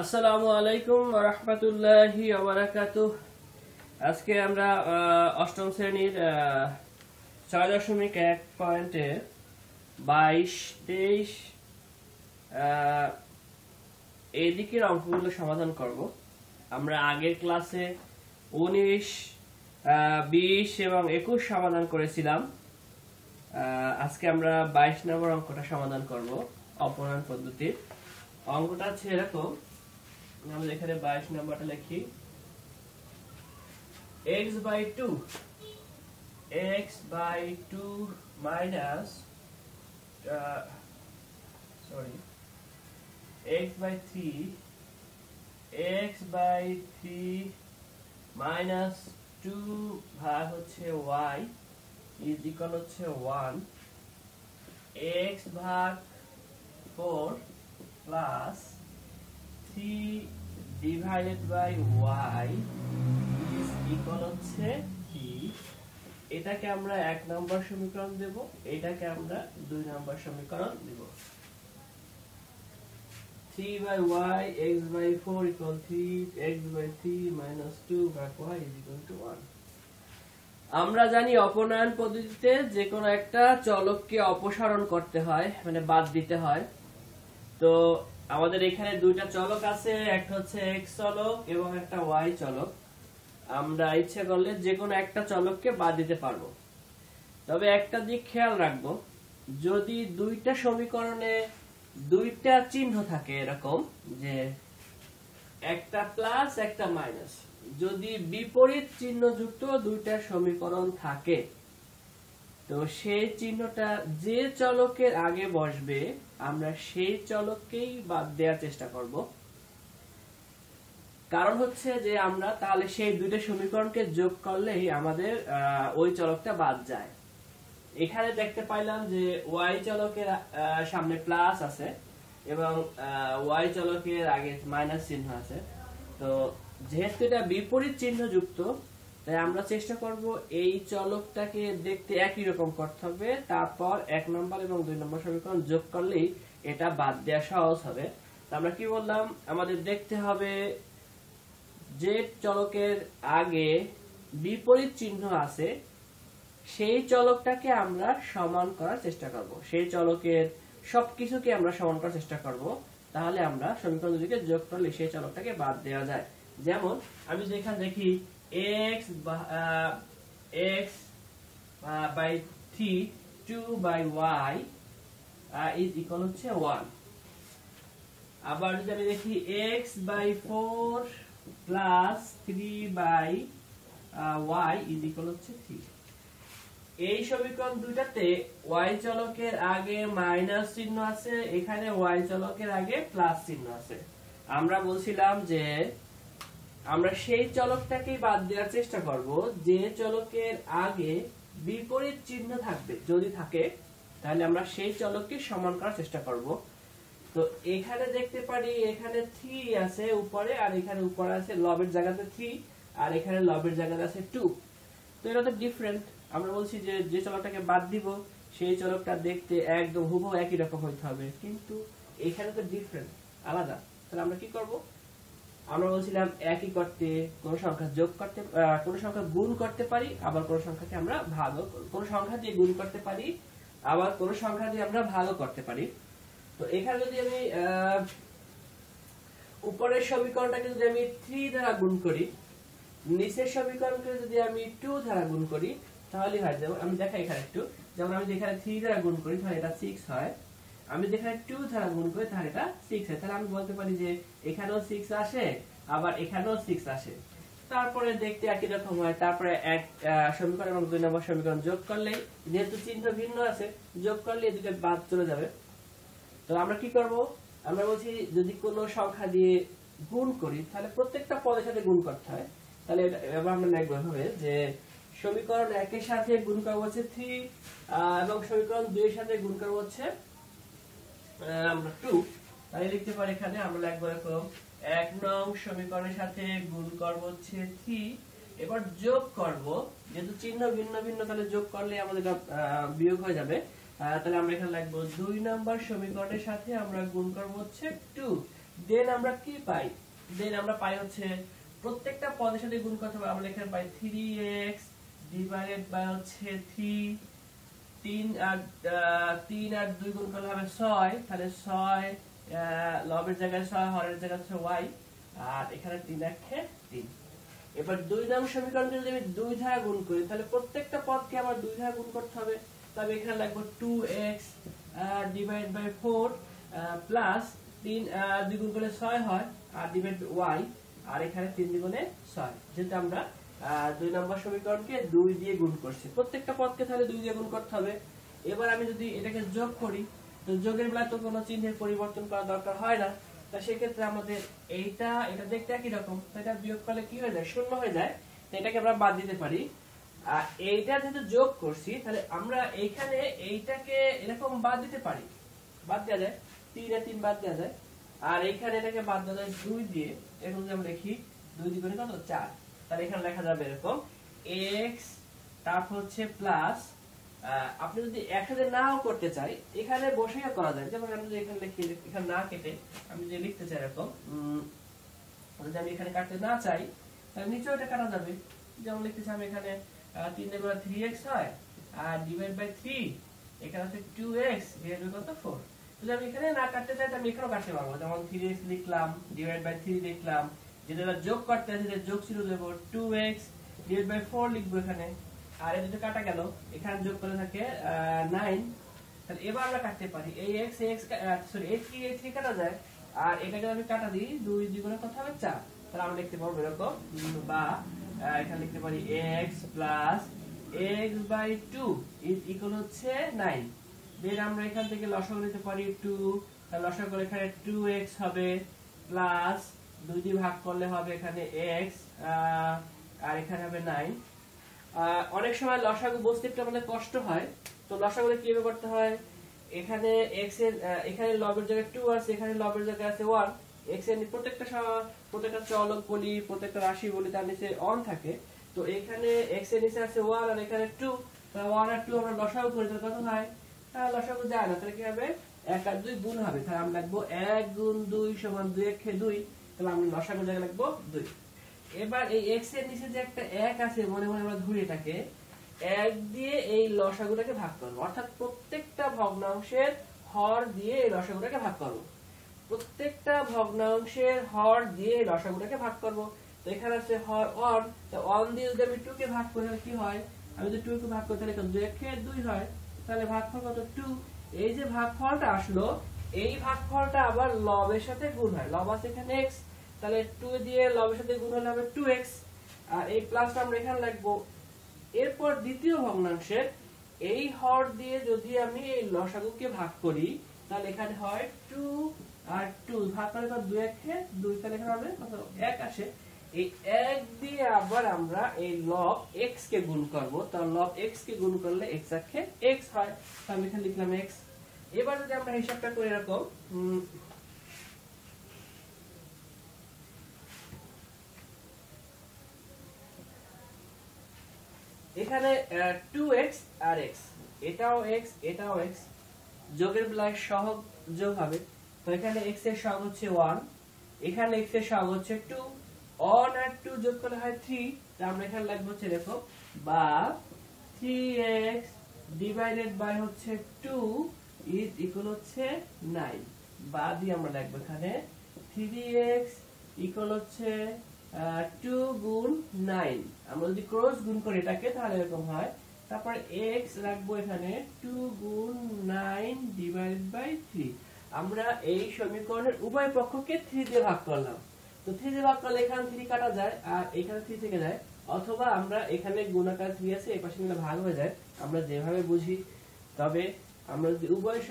আসসালামু আলাইকুম ওয়া রাহমাতুল্লাহি ওয়া বারাকাতুহু। আজকে আমরা অষ্টম শ্রেণীর 6.1 পয়েন্টে 22, 23 এই দিকের অঙ্কগুলো সমাধান করব। আমরা আগের ক্লাসে 19, 20 এবং 21 সমাধান করেছিলাম। আজকে আমরা 22 নম্বর অঙ্কটা সমাধান করব অপনয়ন পদ্ধতির। অঙ্কটা আছে এরকম, আমরা এখানে 22 নম্বরটা লিখি। x by 2 minus x by 3 minus 2 ভাগ হচ্ছে y is equal হচ্ছে 1, x ভাগ 4 plus 3 divided by y is equal হচ্ছে 3। এটাকে আমরা 1 নম্বর সমীকরণ দেব, এটাকে আমরা 2 নম্বর সমীকরণ দেব। 3 by y x by 4 equal 3, x by 3 minus 2 by y is equal to 1। আমরা জানি অপনয়ন পদ্ধতিতে যে কোনো একটা চলককে অপসারণ করতে হয়, মানে বাদ দিতে হয়। তো আমাদের এখানে দুইটা চলক আছে, একটা হচ্ছে x চলক এবং একটা y চলক। আমরা ইচ্ছে করলে যে কোনো একটা চলককে বাদ দিতে পারবো। তবে একটা দিক খেয়াল রাখবো, যদি দুইটা সমীকরণে দুইটা চিহ্ন থাকে এরকম যে একটা প্লাস একটা মাইনাস, যদি বিপরীত চিহ্ন যুক্ত দুইটা সমীকরণ থাকে, তো সেই চিহ্নটা যে চলকের আগে বসবে আমরা সেই চলককেই বাদ দেওয়ার চেষ্টা করব। কারণ হচ্ছে যে আমরা তাহলে সেই দুইটা সমীকরণকে যোগ করলেই আমাদের ওই চলকটা বাদ যায়। এখানে দেখতে পাইলাম যে y চলকের সামনে প্লাস আছে এবং y চলকের আগে মাইনাস চিহ্ন আছে। তো যেহেতু এটা বিপরীত চিহ্ন যুক্ত, তাই আমরা চেষ্টা করব এই চলকটাকে দেখতে একই রকম করতে হবে, তারপর 1 নম্বর এবং 2 নম্বর সমীকরণ যোগ করলেই এটা বাদ দেওয়া সহজ হবে। তো আমরা কি বললাম, আমাদের দেখতে হবে যে চলকের আগে বিপরীত চিহ্ন আছে সেই চলকটাকে আমরা সমান করার চেষ্টা করব, সেই চলকের সবকিছুকে আমরা সমান করার চেষ্টা করব। তাহলে আমরা সমীকরণ দুটিকে যোগ করলে সেই চলকটাকে বাদ দেওয়া যায়। যেমন আমি যেখানে দেখি x by 3 2 by y is equal হচ্ছে 1। আবার যদি আমি দেখি x by 4 plus 3 by y is equal হচ্ছে 3। এই সমীকরণ দুইটাতে y চলকের আগে মাইনাস চিহ্ন আছে, এখানে y চলকের আগে প্লাস চিহ্ন আছে। আমরা বলছিলাম যে আমরা সেই চলকটাকেই বাদ দেওয়ার চেষ্টা করব যে চলকের আগে বিপরীত চিহ্ন থাকবে, যদি থাকে তাহলে আমরা সেই চলককে সমান করার চেষ্টা করব। তো এখানে দেখতে পারি এখানে 3 আছে উপরে, আর এখানে উপরে আছে লবের জায়গাতে 3 আর এখানে লবের জায়গাতে আছে 2। তো এটা তো ডিফারেন্ট। আমরা বলছি যে যে চলকটাকে বাদ দিব সেই চলকটা দেখতে একদম হুবহু একই রকম হইতে হবে, কিন্তু এখানে তো ডিফারেন্ট, আলাদা। তাহলে আমরা কি করব, আমরা বলছিলাম একই করতে কোন সংখ্যা যোগ করতে, কোন সংখ্যা গুণ করতে পারি, আবার কোন সংখ্যাকে আমরা ভাগও, কোন সংখ্যা দিয়ে গুণ করতে পারি, আবার কোন সংখ্যা দিয়ে আমরা ভাগও করতে পারি। তো এখানে যদি আমি উপরের সমীকরণটাকে যদি আমি 3 দ্বারা গুণ করি, নিচের সমীকরণকে যদি আমি 2 দ্বারা গুণ করি, তাহলে হয় যেমন আমি দেখাই এখানে একটু, যেমন আমি যেখানে 3 দ্বারা গুণ করি তাহলে এটা 6 হয়, আমি যেখানে 2 দ্বারা গুণ করি তাহলে এটা 6 হয়। তাহলে আমি বলতে পারি যে এখানেও 6 আসে আবার এখানেও 6 আসে, তারপরে দেখতে একই রকম হয়। তারপরে এক সমীকরণ এবং 2 নম্বর সমীকরণ যোগ করলে, যেহেতু চিহ্ন ভিন্ন আছে, যোগ করলে এই দুটো বাদ চলে যাবে। তো আমরা কি করব, আমরা বলছি যদি কোনো সংখ্যা দিয়ে গুণ করি তাহলে প্রত্যেকটা পদের সাথে গুণ করতে হয়। তাহলে এবার আমরা লিখব এভাবে যে সমীকরণ 1 এর সাথে গুণ করব হচ্ছে 3 এবং সমীকরণ 2 এর সাথে গুণ করব হচ্ছে আমরা 2। তাই লিখতে পারি এখানে আমরা লিখব এরকম 1 নং সমীকরণের সাথে গুণ করব হচ্ছে 3, এবার যোগ করব, যেহেতু চিহ্ন ভিন্ন ভিন্ন তাহলে যোগ করলে আমাদের বিয়োগ হয়ে যাবে। তাহলে আমরা এখানে লিখব 2 নাম্বার সমীকরণের সাথে আমরা গুণ করব হচ্ছে 2, দেন আমরা কি পাই? দেন আমরা পাই হচ্ছে প্রত্যেকটা পদের সাথে গুণ করতে হবে। আমরা এখানে পাই 3x ডিভাইডেড বাই হচ্ছে 3 3 আর 2 গুণ করলে হবে 6, তাহলে 6 লবের জায়গায় 6, হরের জায়গায় হচ্ছে y, আর এখানে 3 একে 3। এবার 2 নং সমীকরণকে যদি আমি 2 দ্বারা গুণ করি তাহলে প্রত্যেকটা পদকে আমার 2 দ্বারা গুণ করতে হবে। তবে এখানে লাগবে 2x ডিভাইড বাই 4 প্লাস 3 2 গুণ করলে 6 হয়, আর ডিভাইড বাই y, আর এখানে 3 দ্বিগুণে 6, যেটা আমরা 2 নম্বর সমীকরণকে 2 দিয়ে গুণ করছি। প্রত্যেকটা পদকে তাহলে 2 দিয়ে গুণ করতে হবে। এবার আমি যদি এটাকে যোগ করি, তো যোগের বেলায় তো কোনো চিহ্নের পরিবর্তন করা দরকার হয় না, তা সেক্ষেত্রে আমাদের এটা দেখতে একই রকম, এটা বিয়োগ করলে কি হয়ে যায়? শূন্য হয়ে যায়। তো এটাকে আমরা বাদ দিতে পারি। আর এইটা যেহেতু যোগ করছি, তাহলে আমরা এইখানে এইটাকে এরকম বাদ দিতে পারি, বাদ দেওয়া যায়, 3 আর 3 বাদ দেওয়া যায়, আর এইখানে এটাকে বাদ দেওয়া যায় 2 দিয়ে। এরকম যদি আমরা লিখি 2 দ্বিগুণে কত? 4। তাহলে এখানে লেখা যাবে এরকম x, তারপর হচ্ছে প্লাস, আপনি যদি একসাথে নাও করতে চাই এখানে বসেও করা যায়। যেমন আমি যদি এখানে লিখি, এখানে না কেটে আমি যদি লিখতে চাই এরকম, যদি আমি এখানে কাটতে না চাই তাহলে নিচেও এটা কাটা যাবে। যেমন লিখতেছি আমি এখানে 3 দিয়ে গুণা 3x হয়, আর ডিভাইড বাই 3 এখানে হচ্ছে 2x ডিভাইড বাই কত? 4। যদি আমি এখানে না কাটতে চাই তাহলে আমি এখানেও কাটতে পারবো। যেমন 3x লিখলাম, ডিভাইড বাই 3 লিখলাম, যেটা যোগ করতে আছে যে যোগ ছিল দেব 2x ডিভাইড বাই 4 লিখবো এখানে, আর এই দুটো কাটা গেল, এখানে যোগ করে থাকে 9। তাহলে এবার আমরা কাটতে পারি এই x সরি এই 3 এই 3 কাটা যায়, আর এটাকে আমি কাটা দিই 2 দ্বিগুণে কত হবে? 4। তাহলে আমরা লিখতে পারবো এরকম, বা এখানে লিখতে পারি x plus x by 2 is equal হচ্ছে 9। দেন আমরা এখান থেকে লসাগু নিতে পারি 2, তাহলে লসাগু করলে এখানে 2x হবে, প্লাস 2 দিয়ে ভাগ করলে হবে এখানে x, আর এখানে হবে 9। অনেক সময় লসাগু বুঝতে একটু আমাদের কষ্ট হয়, তো লসাগু কিভাবে করতে হয়? এখানে x এর এখানে লবের জায়গায় 2 আছে, এখানে লবের জায়গায় আছে 1, x এর প্রত্যেকটা চলক বলি, প্রত্যেকটা রাশি বলি, তার নিচে 1 থাকে। তো এখানে x এর নিচে আছে 1 আর এখানে 2, তাহলে 1 আর 2 আমরা লসাগু করি, তাহলে কত হয়? লসাগু যায় না, তাহলে কি হবে? 1 আর 2 গুণ হবে, তাহলে আমরা লিখবো 1 গুণ 2 সমান 2 একে 2, তাহলে আমরা লসাগু জায়গায় লিখবো 2। এবার এই x এর নিচে যে একটা 1 আছে, মনে মনে আমরা ধরি এটাকে 1 দিয়ে এই লসাগুটাকে ভাগ করব, অর্থাৎ প্রত্যেকটা ভগ্নাংশের হর দিয়ে এই লসাগুটাকে ভাগ করব, প্রত্যেকটা ভগ্নাংশের হর দিয়ে এই লসাগুটাকে ভাগ করব। তো এখানে আছে হর 1, তো 1 দিয়ে যদি আমি 2 কে ভাগ করি তাহলে কি হয়? আমি যদি 2 কে ভাগ করি তাহলে 2 একে 2 হয়, তাহলে ভাগফল কত? 2। এই যে ভাগফলটা আসলো, এই ভাগফলটা আবার লবের সাথে গুণ হয়, লব আছে এখানে x, তাহলে 2 দিয়ে লবের সাথে গুণ হলে হবে 2x, আর এই প্লাসটা আমরা এখানে লিখব। এরপর দ্বিতীয় ভগ্নাংশের এই হর দিয়ে যদি আমি এই লসাগুকে ভাগ করি তাহলে এখানে হয় 2 আর 2 ভাগ করলে কত? 2 একে 2, তাহলে এখানে হবে কত? 1 আসে। এই 1 দিয়ে আবার আমরা এই লব x কে গুণ করব, তো লব x কে গুণ করলে x একে x হয়, তাহলে আমি এখানে লিখলাম x। এবার যদি আমরা হিসাবটা করি এরকম, এখানে 2x আর x, এটাও x এটাও x, যোগের বেলায় সহগ যোগ হবে। তো এখানে x এর সহগ হচ্ছে 1, এখানে x এর সহগ হচ্ছে 2, 1 আর 2 যোগ করলে হয় 3, তাহলে আমরা এখানে লিখব হচ্ছে দেখো, বা 3x ডিভাইডেড বাই হচ্ছে 2 ইজ ইকুয়াল হচ্ছে 9, বা দিয়ে আমরা লিখব এখানে 3x ইকুয়াল হচ্ছে 2 গুণ 9। আমরা যদি ক্রস গুণ করি এটাকে তাহলে এরকম হয়। তারপর x রাখবো এখানে 2 গুণ 9 ডিভাইডেড বাই 3। আমরা এই সমীকরণের উভয় পক্ষকে 3 দিয়ে ভাগ করলাম, তো 3 দিয়ে ভাগ করলে এখানে 3 কাটা যায় আর এখানে 3 থেকে যায়, অথবা আমরা এখানে গুণাকার 3 আছে, এই পাশে মিলে ভাগ হয়ে যায়, আমরা যেভাবে বুঝি। তবে আমরা যদি উভয়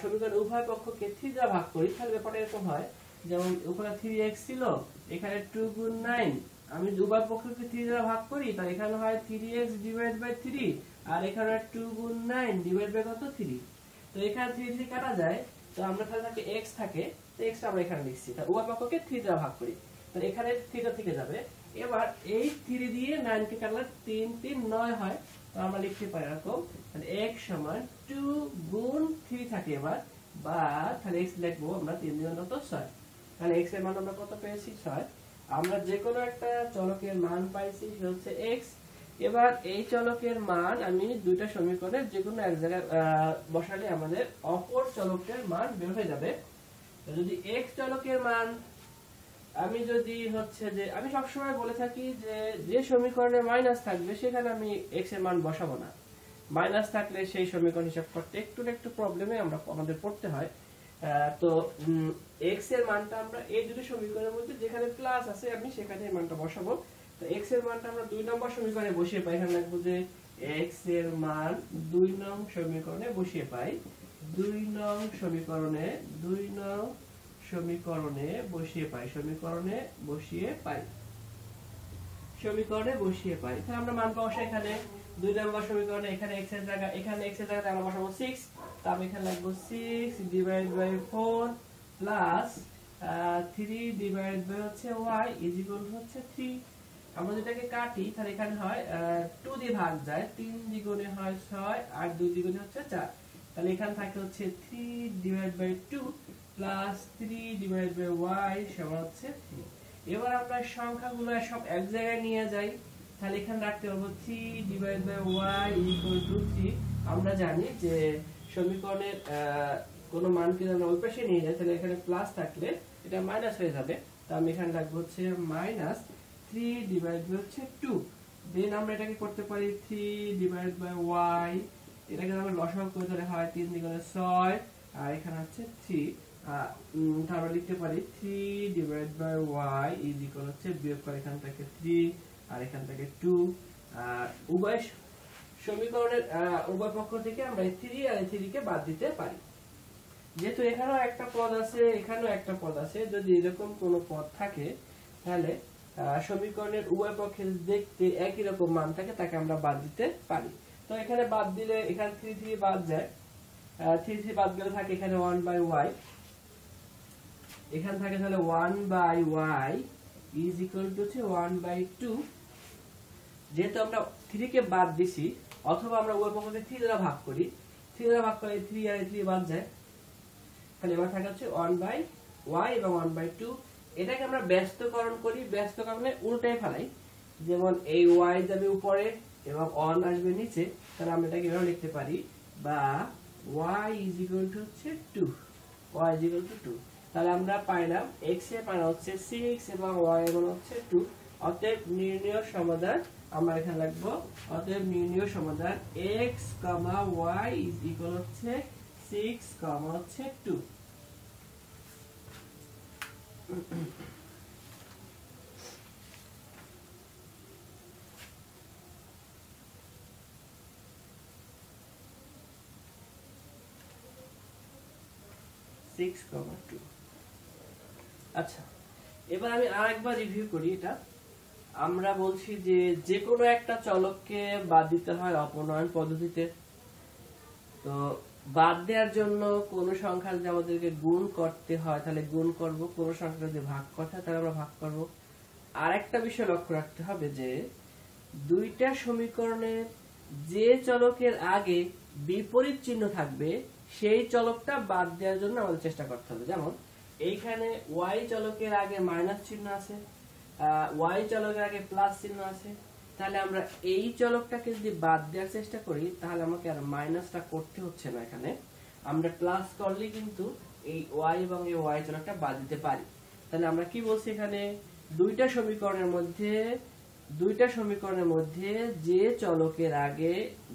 সমীকরণের উভয় পক্ষকে 3 দিয়ে ভাগ করি তাহলে ব্যাপারটা এরকম হয়, যেমন উপরে 3x ছিল, এখানে 2 গুণ 9, আমি উভয় পক্ষকে 3 দ্বারা ভাগ করি, তাই এখানে হয় 3x ডিভাইড বাই 3, আর এখানে 2 গুণ 9 ডিভাইড বাই কত? 3। তো এখানে 3 3 কাটা যায়, তো আমরা তাহলে থাকে x থাকে, তো x আমরা এখানে লিখছি, তাই উভয় পক্ষকে 3 দ্বারা ভাগ করি, তো এখানে 3টা থেকে যাবে। এবার এই 3 দিয়ে 9 কে কাটলে 3 3 9 হয়, তো আমরা লিখতে পারি এরকম, তাহলে x সমান 2 গুণ 3 থাকে এবার, বা তাহলে x লিখবো আমরা 3 দিয়ে কত? 6। তাহলে x এর মান আমরা কত পেয়েছি 6। আমরা যে কোনো একটা চলকের মান পাইছি সেটা হচ্ছে x। এবার এই চলকের মান আমি দুইটা সমীকরণের যে কোনো এক জায়গায় বসালে আমাদের অপর চলকের মান বের হয়ে যাবে। যদি x চলকের মান আমি যদি হচ্ছে যে আমি সবসময় বলে থাকি যে যে সমীকরণে মাইনাস থাকবে সেখানে আমি x এর মান বসাবো না। মাইনাস থাকলে সেই সমীকরণ হিসাব করতে একটু প্রবলেমে আমাদের পড়তে হয়। তো x এর মানটা আমরা এই দুটো সমীকরণের মধ্যে যেখানে প্লাস আছে আমি সেখানে এই মানটা বসাবো। তো x এর মানটা আমরা 2 নম্বর সমীকরণে বসিয়ে পাই। এখানে লিখব যে x এর মান 2 নং সমীকরণে বসিয়ে পাই। 2 নং সমীকরণে বসিয়ে পাই। সমীকরণে বসিয়ে পাই। তাহলে আমরা মান বসাই এখানে 2 নম্বর সমীকরণে এখানে x এর জায়গায় আমরা বসাবো 6। তো আমি এখানে লিখব 6 divide by 4 plus 3 divide by হচ্ছে y ইজ ইকুয়াল টু হচ্ছে 3। আমরা যেটাকে কাটি তাহলে এখানে হয় 2 দিয়ে ভাগ যায়, 3 দ্বিগুণে হয় 6 আর 2 দ্বিগুণে হচ্ছে 4। তাহলে এখানে থাকে হচ্ছে 3 divide by 2 plus 3 divide by y সমান হচ্ছে 3। এবার আমরা সংখ্যাগুলো সব এক জায়গায় নিয়ে যাই। তাহলে এখানে রাখতে পারবো 3 divide by y equal to 3। আমরা জানি যে সমীকরণের কোনো মানকে আমরা ওই পাশে নিয়ে যাই তাহলে এখানে প্লাস থাকলে এটা মাইনাস হয়ে যাবে। তো আমি এখানে রাখবো হচ্ছে মাইনাস 3 ডিভাইড বাই হচ্ছে 2। দেন আমরা এটাকে করতে পারি 3 ডিভাইড বাই y, এটাকে আমরা লসাগু করে তাহলে হয় 3 দ্বিগুণে 6 আর এখানে হচ্ছে 3। তাহলে লিখতে পারি 3 divide by y is equal হচ্ছে বিয়োগ করে এখান থেকে 3 আর এখান থেকে 2। উভয় সমীকরণের উভয় পক্ষ থেকে আমরা 3 আর 3 কে বাদ দিতে পারি। যেহেতু এখানেও একটা পদ আছে এখানেও একটা পদ আছে, যদি এরকম কোনো পদ থাকে তাহলে সমীকরণের উভয় পক্ষে দেখতে একই রকম মান থাকে তাকে আমরা বাদ দিতে পারি। তো এখানে বাদ দিলে এখানে 3 বাদ যায়, 3 বাদ গেলে থাকে এখানে 1 বাই y, এখানে থাকে তাহলে 1 by y is equal to 1 by 2। যেহেতু আমরা 3 কে বাদ দিছি অথবা আমরা উভয় পক্ষকে 3 দ্বারা ভাগ করি, 3 দ্বারা ভাগ করলে 3 আর 3 বাদ যায়। তাহলে এবার থাকে হচ্ছে 1 বাই y এবং 1 বাই 2। এটাকে আমরা ব্যস্তকরণ করি, ব্যস্তকরণে উল্টায় ফেলাই। যেমন এই y যাবে উপরে এবং 1 আসবে নিচে, তাহলে আমরা এটাকে এভাবে লিখতে পারি বা y ইজ ইকুয়াল টু হচ্ছে 2, y ইজ ইকুয়াল টু 2। তাহলে আমরা পাইলাম x এর মান হচ্ছে 6 এবং y এর মান হচ্ছে 2। অতএব নির্ণয় সমাধান আমরা এখানে লিখব, অতএব নির্ণয় সমাধান x, y ইজ ইকুয়াল হচ্ছে 6, হচ্ছে 2। আচ্ছা, এবার আমি আরেকবার রিভিউ করি। এটা আমরা বলছি যে যে কোনো একটা চলককে বাদ দিতে হয় অপনয়ন পদ্ধতিতে। তো বাদ দেওয়ার জন্য কোন সংখ্যা যদি আমাদেরকে গুণ করতে হয় তাহলে গুণ করব, কোন সংখ্যা যদি ভাগ করতে হয় তাহলে আমরা ভাগ করব। আরেকটা বিষয় লক্ষ্য রাখতে হবে যে দুইটা সমীকরণের যে চলকের আগে বিপরীত চিহ্ন থাকবে সেই চলকটা বাদ দেওয়ার জন্য আমাদের চেষ্টা করতে হবে। যেমন এইখানে y চলকের আগে মাইনাস চিহ্ন আছে, y চলকের আগে প্লাস চিহ্ন আছে, তাহলে আমরা এই চলকটাকে যদি বাদ দেওয়ার চেষ্টা করি তাহলে আমাকে আর মাইনাসটা করতে হচ্ছে না। এখানে আমরা প্লাস করলে কিন্তু এই y এবং এই y চলকটা বাদ দিতে পারি। তাহলে আমরা কি বলছি, এখানে দুইটা সমীকরণের মধ্যে যে চলকের আগে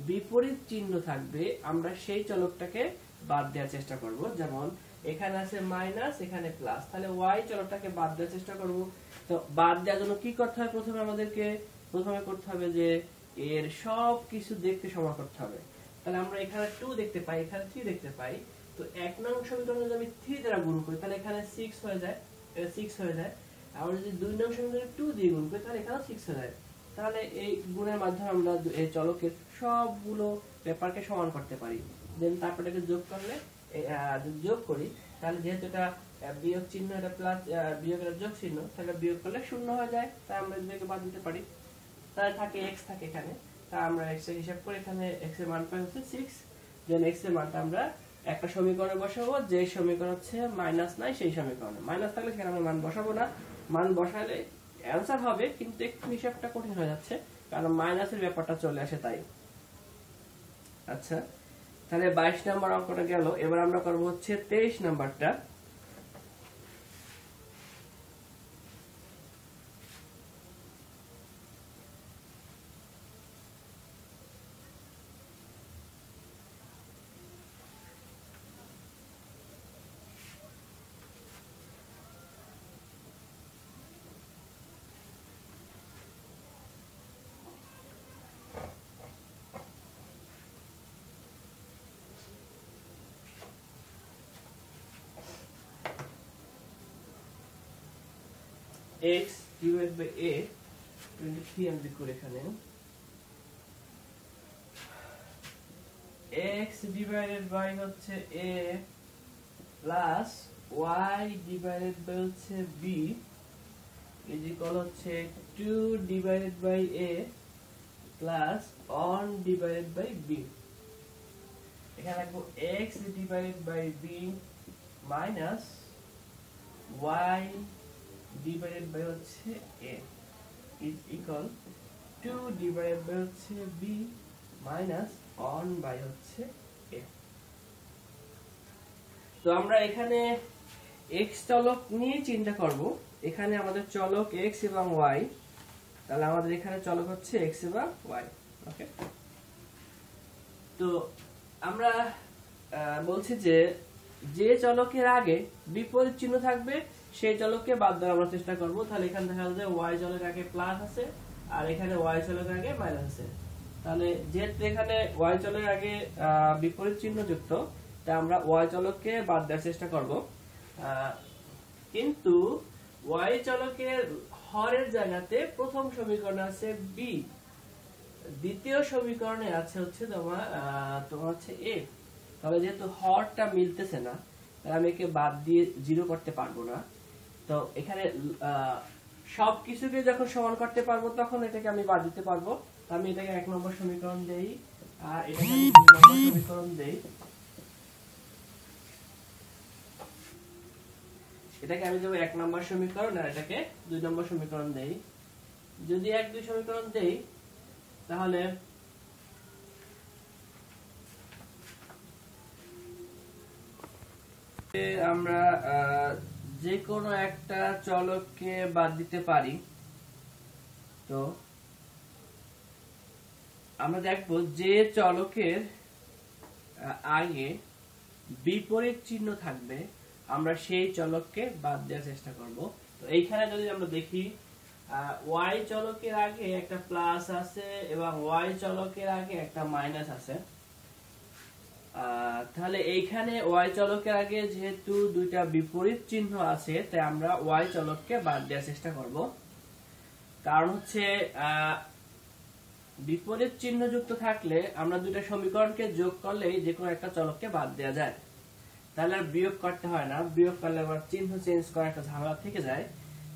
বিপরীত চিহ্ন থাকবে আমরা সেই চলকটাকে বাদ দেওয়ার চেষ্টা করব। যেমন এখানে আছে মাইনাস, এখানে প্লাস, তাহলে y চলকটাকে বাদ দেওয়ার চেষ্টা করব। তো বাদ দেওয়ার জন্য কি করতে হবে, প্রথমে করতে হবে যে এর সব কিছু দেখতে সমান করতে হবে। তাহলে আমরা এখানে 2 দেখতে পাই, এখানে 3 দেখতে পাই। তো এক নং সমীকরণে যদি আমি 3 দ্বারা গুণ করি তাহলে এখানে 6 হয়ে যায়, এটা 6 হয়ে যায়। আমরা যদি 2 নং সমীকরণে 2 দিয়ে গুণ করি তাহলে এখানে 6 হয়ে যায়। তাহলে এই গুণের মাধ্যমে আমরা এই চলকের সবগুলো ব্যাপারকে সমান করতে পারি। দেন তারপর এটাকে যোগ করলে যদি যোগ করি তাহলে যেহেতু এটা বিয়োগ চিহ্ন, এটা প্লাস বিয়োগের যোগ চিহ্ন, তাহলে বিয়োগ করলে 0 হয়ে যায়। তাই আমরা এটাকে বাদ দিতে পারি। তাহলে থাকে x থাকে এখানে, তা আমরা x এর হিসাব করে এখানে x এর মান পাই হচ্ছে 6। দেন x এর মানটা আমরা একটা সমীকরণে বসাবো, যে সমীকরণ হচ্ছে মাইনাস নাই সেই সমীকরণে। মাইনাস থাকলে সেখানে আমরা মান বসাবো না, মান বসালে অ্যান্সার হবে, কিন্তু একটু হিসাবটা কঠিন হয়ে যাচ্ছে কারণ মাইনাসের ব্যাপারটা চলে আসে তাই। আচ্ছা, তাহলে 22 নম্বর অঙ্কটা গেল। এবার আমরা করব হচ্ছে 23 নাম্বারটা। x divided by a 23 আমি লিখব এখানে। x divided by হচ্ছে a plus y divided by হচ্ছে b is equal হচ্ছে 2 divided by a plus 1 divided by b। এখানে লিখব x divided by b minus y divided by হচ্ছে a is equal 2 divided by হচ্ছে b minus 1 by হচ্ছে a। তো আমরা এখানে x চলক নিয়ে চিন্তা করব। এখানে আমাদের চলক x এবং y, তাহলে আমাদের এখানে চলক হচ্ছে x এবং y। ওকে, তো আমরা বলছি যে যে চলকের আগে বিপরীত চিহ্ন থাকবে সেই চলককে বাদ দেওয়ার আমরা চেষ্টা করব। তাহলে এখানে দেখা যাচ্ছে y চলকের আগে প্লাস আছে আর এখানে y চলকের আগে মাইনাস আছে। তাহলে যেহেতু এখানে y চলকের আগে বিপরীত চিহ্ন যুক্ত, তাই আমরা y চলককে বাদ দেওয়ার চেষ্টা করব। কিন্তু y চলকের হরের জায়গাতে প্রথম সমীকরণে আছে b, দ্বিতীয় সমীকরণে আছে হচ্ছে তোমার হচ্ছে a। তাহলে যেহেতু হরটা মিলতেছে না, তাহলে আমি একে বাদ দিয়ে 0 করতে পারবো না। তো এখানে সবকিছুকে যখন সমান করতে পারবো তখন এটাকে আমি বাদ দিতে পারবো। আমি এটাকে 1 নম্বর সমীকরণ দেই আর এটাকে আমি 2 নম্বর সমীকরণ দেই। এটাকে আমি দেব 1 নম্বর সমীকরণ আর এটাকে 2 নম্বর সমীকরণ দেই। যদি 1 2 সমীকরণ দেই তাহলে আমরা যে কোনো একটা চলককে বাদ দিতে পারি। তো আমরা দেখব যে চলকের আগে বিপরীত চিহ্ন থাকবে আমরা সেই চলককে বাদ দেওয়ার চেষ্টা করব। তো এইখানে যদি আমরা দেখি y চলকের আগে একটা প্লাস আছে এবং y চলকের আগে একটা মাইনাস আছে। তাহলে এইখানে y চলকের আগে যেহেতু দুইটা বিপরীত চিহ্ন আছে তাই আমরা y চলককে বাদ দেওয়ার চেষ্টা করব। কারণ হচ্ছে বিপরীত চিহ্ন যুক্ত থাকলে আমরা দুইটা সমীকরণকে যোগ করলেই যে কোনো একটা চলককে বাদ দেওয়া যায়, তাহলে আর বিয়োগ করতে হয় না। বিয়োগ করলে আবার চিহ্ন চেঞ্জ করা একটা ঝামেলা থেকে যায়।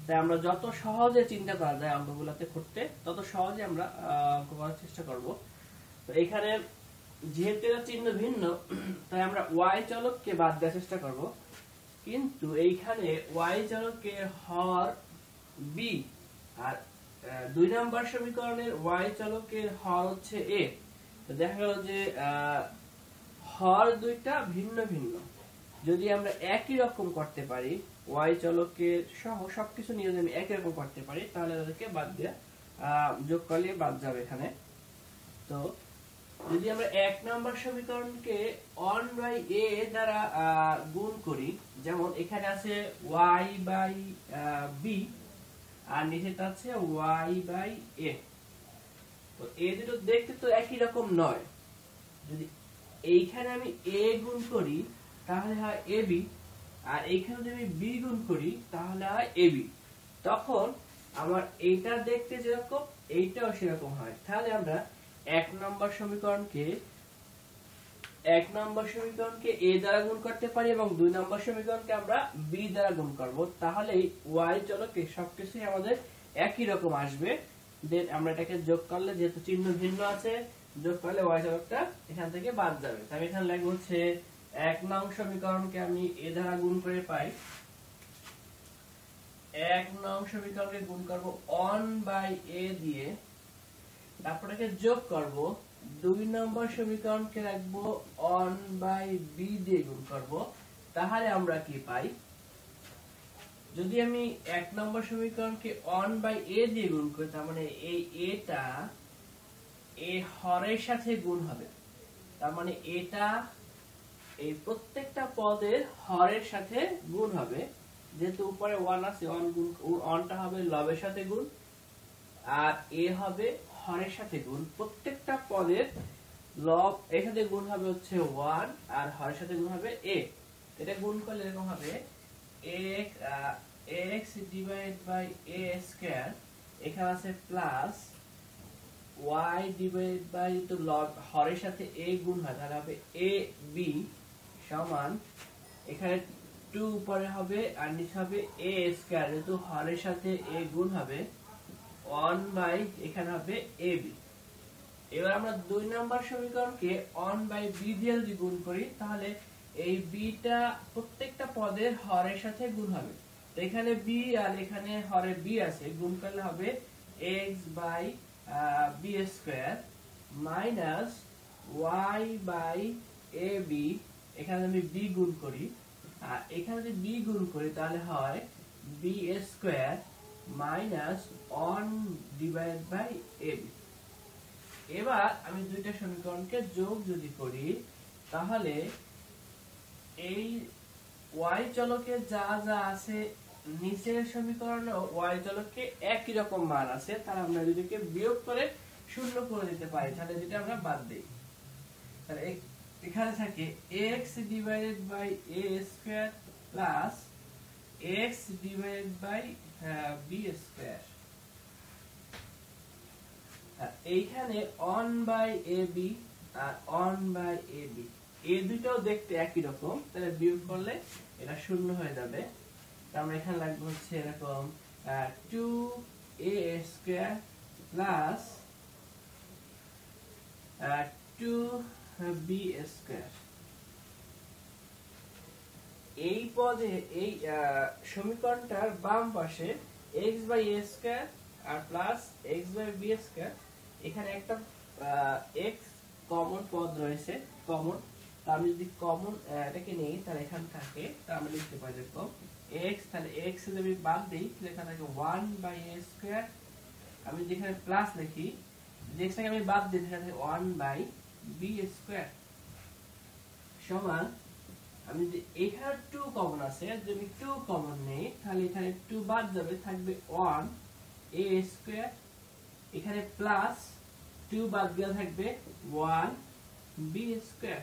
তাই আমরা যত সহজে চিন্তা করা যায় অঙ্কগুলোতে করতে তত সহজে আমরা অঙ্ক করার চেষ্টা করব। তো এখানে যেহেতু চিহ্ন ভিন্ন তাই আমরা y চলককে বাদ দেওয়ার চেষ্টা করব। কিন্তু এইখানে y চলকের হর b আর 2 নম্বর সমীকরণের y চলকের হর হচ্ছে a। তো দেখা গেল যে হর দুইটা ভিন্ন ভিন্ন। যদি আমরা একই রকম করতে পারি, y চলকের সহ সবকিছু নিয়ে যদি একই রকম করতে পারি তাহলে তাদেরকে বাদ দেয়া যোগ করলে বাদ যাবে এখানে। তো যদি আমরা 1 নম্বর সমীকরণকে 1/a দ্বারা গুণ করি, যেমন এখানে আছে y/b আর নিচেটা আছে y/a। তো এই দুটো দেখতে তো একই রকম নয়। যদি এইখানে আমি a গুণ করি তাহলে হয় ab আর এইখানে যদি আমি b গুণ করি তাহলে হয় ab। তখন আমার এইটা দেখতে যেরকম এইটাও সেরকম হয়। তাহলে আমরা 1 নম্বর সমীকরণকে a দ্বারা গুণ করতে পারি এবং 2 নম্বর সমীকরণকে আমরা b দ্বারা গুণ করব। তাহলেই y চলকে সবকিছু আমাদের একই রকম আসবে। দেন আমরা এটাকে যোগ করলে যেহেতু চিহ্ন ভিন্ন আছে যোগ করলে y চলকটা এখান থেকে বাদ যাবে। আমি এখানে লিখব হচ্ছে এক নং সমীকরণকে আমি a দ্বারা গুণ করে পাই, এক নং সমীকরণকে গুণ করব 1/a দিয়ে, তারপর একে যোগ করব, দুই নম্বর সমীকরণকে রাখবো 1/b দিয়ে গুণ করব, তাহলে আমরা কি পাই? যদি আমি এক নম্বর সমীকরণকে 1/a দিয়ে গুণ করি, তার মানে এই a টা a হরের সাথে গুণ হবে, তার মানে এটা এই প্রত্যেকটা পদের হরের সাথে গুণ হবে, যেহেতু উপরে 1 আছে, 1 গুণ 1 টা হবে লবের সাথে গুণ, আর a হবে হরের সাথে গুণ। প্রত্যেকটা পদের লব এর সাথে গুণ হবে হচ্ছে 1 আর হরের সাথে গুণ হবে a। এটা গুণ করলে এরকম হবে x divided by a square, এখানে আছে প্লাস y divided by, তো লব হরের সাথে a গুণ হয় তাহলে হবে ab সমান, এখানে 2 উপরে হবে আর নিচে হবে a স্কয়ার, যেহেতু হরের সাথে a গুণ হবে 1 এখানে হবে ab। এবার আমরা দুই নাম্বার সমীকরণকে 1/b দিয়ে যদি গুণ করি, তাহলে এই b টা প্রত্যেকটা পদের হরের সাথে গুণ হবে, তো এখানে b আর এখানে হরে b আছে, গুণ করলে হবে x/b স্কয়ার মাইনাস y/ab, এখানে আমি b গুণ করি, আর এখানে যদি b গুণ করি তাহলে হয় b square minus 1 divided by ab। এবার আমি দুইটা সমীকরণকে যোগ যদি করি, তাহলে এই y চলকে যা যা আছে নিচের সমীকরণে y চলকে একই রকম মান আছে, তাহলে আমরা দুটোকে বিয়োগ করে শূন্য করে দিতে পারি, তাহলে যেটা আমরা বাদ দেই, তাহলে এখানে থাকে x divided by a square plus x divided by b square, এইখানে 1/ab আর 1/ab, এই দুটোও দেখতে একই রকম, তাহলে বিয়োগ করলে এটা শূন্য হয়ে যাবে। আমরা এখানে লাগবে হচ্ছে এরকম 2a square plus 2b square. এই পদে এই সমীকরণটার বাম পাশে x/a স্কয়ার আর প্লাস x/b স্কয়ার, এখানে একটা x কমন পদ রয়েছে, কমন, আমি যদি কমন এটাকে নেই তাহলে এখানে থাকে, তাহলে আমরা লিখতে পারি এরকম x, তাহলে x যদি আমি বাদ দেই তাহলে এখানে থাকে 1/a স্কয়ার, আমি যেখানে প্লাস লিখি, যে x টাকে আমি বাদ দিই এখানে থাকে 1/b স্কয়ার সমান, আমি যদি এখানে 2 কমন আছে, যদি 2 কমন নেই তাহলে এখানে 2 বাদ যাবে, থাকবে 1a স্কয়ার, এখানে প্লাস 2 বাদ গেলে থাকবে 1b স্কয়ার।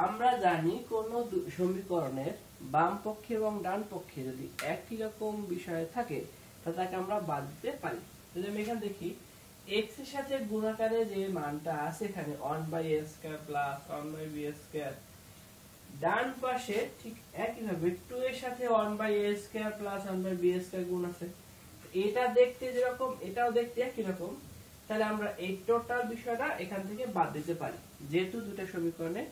আমরা জানি কোন সমীকরণের বাম পক্ষে এবং ডান পক্ষে যদি একই রকম বিষয় থাকে তাহলে তাকে আমরা বাদ দিতে পারি। যদি আমি এখানে দেখি x এর সাথে গুণাকারে যে মানটা আছে এখানে 1/a square plus 1/b square, ডান পাশে ঠিক একই ভাবে 2 এর সাথে 1/a square plus 1/b square গুণ আছে, এটা দেখতে যেরকম এটাও দেখতে একই রকম, তাহলে আমরা এই টোটাল বিষয়টা এখান থেকে বাদ দিতে পারি, যেহেতু দুটো সমীকরণে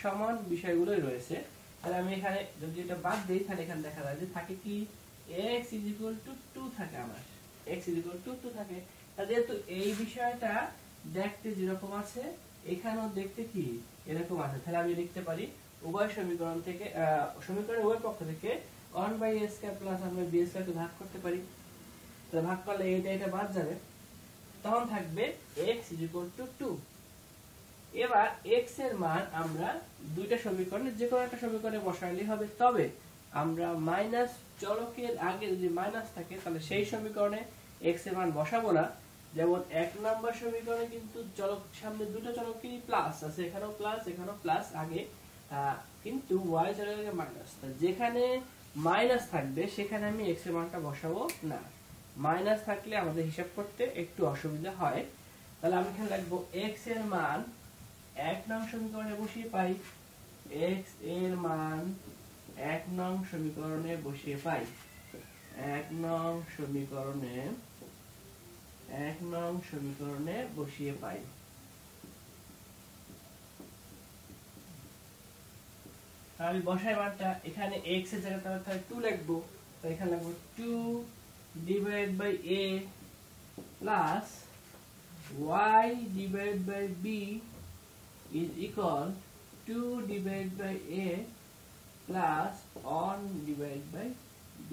সমান বিষয়গুলোই রয়েছে। তাহলে আমি এখানে যদি এটা বাদ দেই তাহলে এখানে দেখা যায় যে থাকে কি x = 2 থাকে, আমার x = 2 থাকে, তাহলে যেহেতু এই বিষয়টা দেখতে যেরকম আছে এখানেও দেখতে কি এরকম আছে, তাহলে আমি লিখতে পারি উভয় সমীকরণ থেকে সমীকরণের উভয় পক্ষ থেকে 1/a square plus 1/b square কে ভাগ করতে পারি, তাহলে ভাগ করলে এটা বাদ যাবে, তখন থাকবে x = 2। এবার x এর মান আমরা দুইটা সমীকরণে যে কোনো একটা সমীকরণে বসাইলেই হবে, তবে আমরা মাইনাস চলকের আগে যদি মাইনাস থাকে তাহলে সেই সমীকরণে x এর মান বসাবো না। যেমন এক নাম্বার সমীকরণে কিন্তু চলক সামনে দুটো চলকেরই প্লাস আছে, এখানেও প্লাস এখানেও প্লাস আগে, কিন্তু y চলকের আগে মাইনাস, যেখানে মাইনাস থাকবে সেখানে আমি x এর মানটা বসাবো না, মাইনাস থাকলে আমাদের হিসাব করতে একটু অসুবিধা হয়। তাহলে আমি এখানে লিখব x এর মান এক নং সমীকরণে বসিয়ে পাই, x এর মান এক নং সমীকরণে বসিয়ে পাই, এক নং সমীকরণে বসিয়ে পাই। আমি বসাই মানটা এখানে x এর জায়গায় তাহলে 2 লিখবো, তো এখানে লিখবো 2 divide by a plus y divide by b is equal 2 divide by a plus 1 divide by b।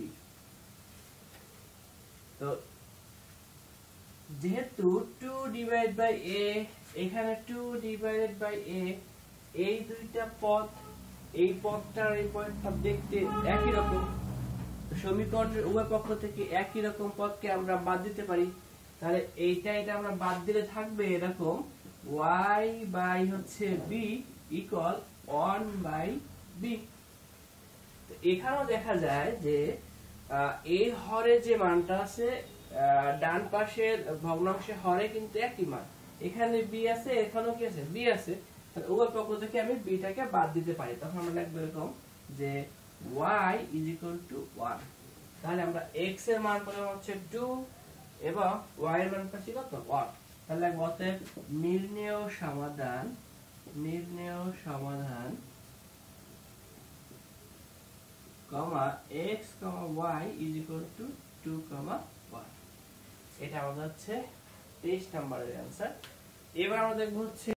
তো যেহেতু 2 ডিভাইড বাই a এখানে 2 ডিভাইডেড বাই a, এই দুইটা পদ, এই পদটা আর এই পদটা দেখতে একই রকম, সমীকরণের উভয় পক্ষ থেকে একই রকম পদকে আমরা বাদ দিতে পারি। তাহলে এটা আমরা বাদ দিলে থাকবে এরকম y বাই হচ্ছে b ইকুয়াল 1 বাই b। তো এখানেও দেখা যায় যে এই হরে যে মানটা আছে ডান পাশের ভগ্নাংশের হরে কিন্তু একই মান, এখানে b আছে, এখানেও কি আছে b আছে, তাহলে উভয় পক্ষ থেকে আমি b টাকে বাদ দিতে পারি। তখন আমরা লিখব এরকম যে y is equal to 1। তাহলে আমরা x এর মান পেলাম হচ্ছে 2 এবং y এর মান পাচ্ছি কত 1। তাহলে লিখব অতএব নির্ণেয় সমাধান কমা x y is equal to 2, 1। এটা আমাদের হচ্ছে 23 নম্বরের অ্যানসার। এবার আমরা দেখব হচ্ছে